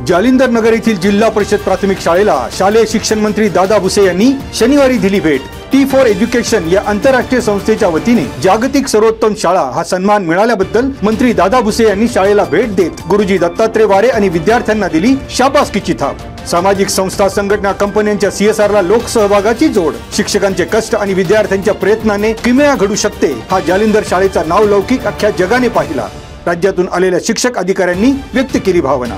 जालिंदर नगर येथील जिल्हा परिषद प्राथमिक शाळेला शालेय शिक्षण मंत्री दादा भुसे यांनी शनिवारी दिली भेट। T4 एज्युकेशन या आंतरराष्ट्रीय संस्थेच्या वतीने जागतिक सर्वोत्तम शाळा हा सन्मान मिळाल्याबद्दल मंत्री दादा भुसे यांनी शाळेला भेट देत गुरुजी दत्तात्रय वारे आणि विद्यार्थ्यांना दिली शाबासकीची थाप। सामाजिक संस्था, संघटना, कंपन्यांच्या CSR ला लोकसहभागाची जोड, शिक्षकांचे कष्ट आणि विद्यार्थ्यांच्या प्रयत्नाने किमया घडू शकते हा जालिंदर शाळेचा नावलौकिक अख्ख्या जगाने पाहिला। राज्यातून आलेल्या शिक्षक अधिकाऱ्यांनी व्यक्त केली भावना।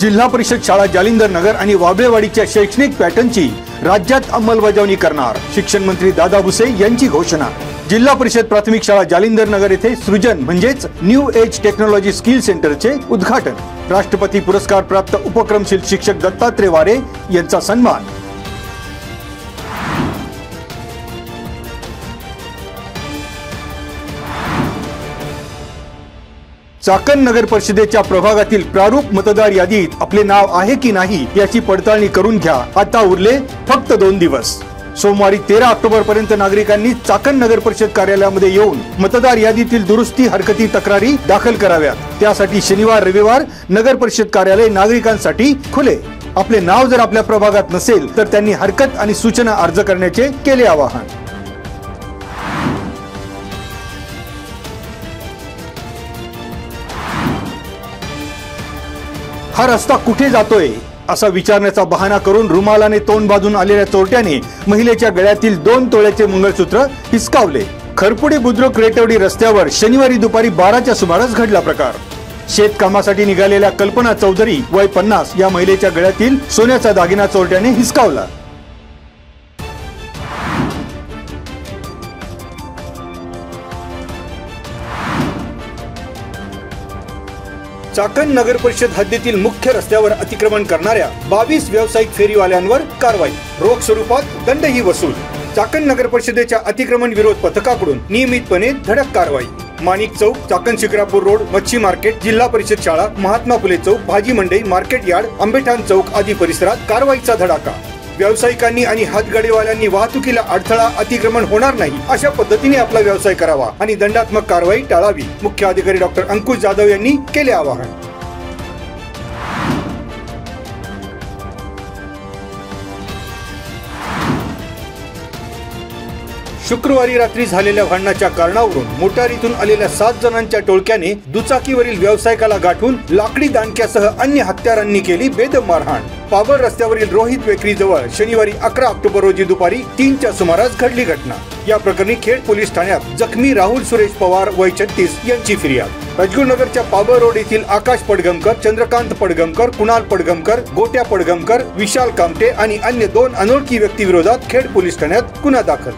जिल्हा परिषद शाळा जालिंदर नगर आणि वाबळेवाडीच्या शैक्षणिक पॅटर्नची राज्यात अंमलबजावणी करणार, शिक्षण मंत्री दादा भुसे यांची घोषणा। जिल्हा परिषद प्राथमिक शाळा जालिंदर नगर येथे सृजन म्हणजेच न्यू एज टेक्नॉलॉजी स्किल सेंटरचे उद्घाटन, राष्ट्रपती पुरस्कार प्राप्त उपक्रमशील शिक्षक दत्तात्रय वारे यांचा सन्मान। चाकण नगर परिषदेच्या प्रभागातील प्रारूप मतदार यादीत आपले नाव आहे की नाही याची पडताळणी करून घ्या। आता उरले फक्त 2 दिवस। सोमवारी 13 ऑक्टोबर पर्यंत नागरिकांनी चाकण नगर परिषद कार्यालयामध्ये येऊन मतदार यादीतील दुरुस्ती, हरकती, तक्रारी दाखल कराव्यात। त्यासाठी शनिवार, रविवार नगर परिषद कार्यालय नागरिकांसाठी खुले। आपले नाव जर आपल्या प्रभागात नसेल तर त्यांनी हरकत आणि सूचना अर्ज करण्याचे केले आवाहन। हा रस्ता कुठे जातोय असा विचारण्याचा बहाणा करून रुमालाने तोंड बांधून आलेल्या चोरट्याने महिलेच्या गळ्यातील 2 तोळ्याचे मंगळसूत्र हिसकावले। खरपुडी बुद्रुक रेटवडी रस्त्यावर शनिवारी दुपारी 12च्या सुमारास घडला प्रकार। शेतकामासाठी निघालेल्या कल्पना चौधरी वय 50 या महिलेच्या गळ्यातील सोन्याचा दागिना चोरट्याने हिसकावला। चाकण नगर परिषद हद्दीतील मुख्य रस्त्यावर अतिक्रमण करणाऱ्या 22 व्यावसायिक फेरीवाल्यांवर कारवाई, रोख स्वरूपात दंडही वसूल। चाकण नगर परिषदेच्या अतिक्रमण विरोध पथकाकडून नियमितपणे धडक कारवाई। माणिक चौक, चाकण शिक्रापूर रोड, मच्छी मार्केट, जिल्हा परिषद शाळा, महात्मा फुले चौक, भाजी मंडई, मार्केट यार्ड, आंबेठाण चौक आदी परिसरात कारवाईचा धडाका। व्यावसायिकांनी आणि हातगाडीवाल्यांनी वाहतुकीला अडथळा, अतिक्रमण होणार नाही अशा पद्धतीने आपला व्यवसाय करावा आणि दंडात्मक कारवाई टाळावी, मुख्य अधिकारी डॉक्टर अंकुश जाधव यांनी केले आवाहन। शुक्रवारी रात्री झालेल्या भांडणाच्या कारणावरून मोटारीतून आलेल्या 7 जणांच्या टोळक्याने दुचाकीवरील व्यावसायिकाला गाठून लाकडी दांडक्यासह अन्य हत्यारांनी केली बेदम मारहाण। पाबळ रस्त्यावरील रोहित बेकरी जवळ शनिवारी 11 ऑक्टोबर रोजी दुपारी 3च्या सुमारास घडली घटना। या प्रकरणी खेड पोलीस ठाण्यात जखमी राहुल सुरेश पवार वय 36 यांची फिर्याद। राजगुरुनगरच्या पाबळ रोड येथील आकाश पडगमकर, चंद्रकांत पडगमकर, कुणाल पडगमकर, गोट्या पडगमकर, विशाल कामटे आणि अन्य 2 अनोळखी व्यक्ती विरोधात खेड पोलीस ठाण्यात गुन्हा दाखल।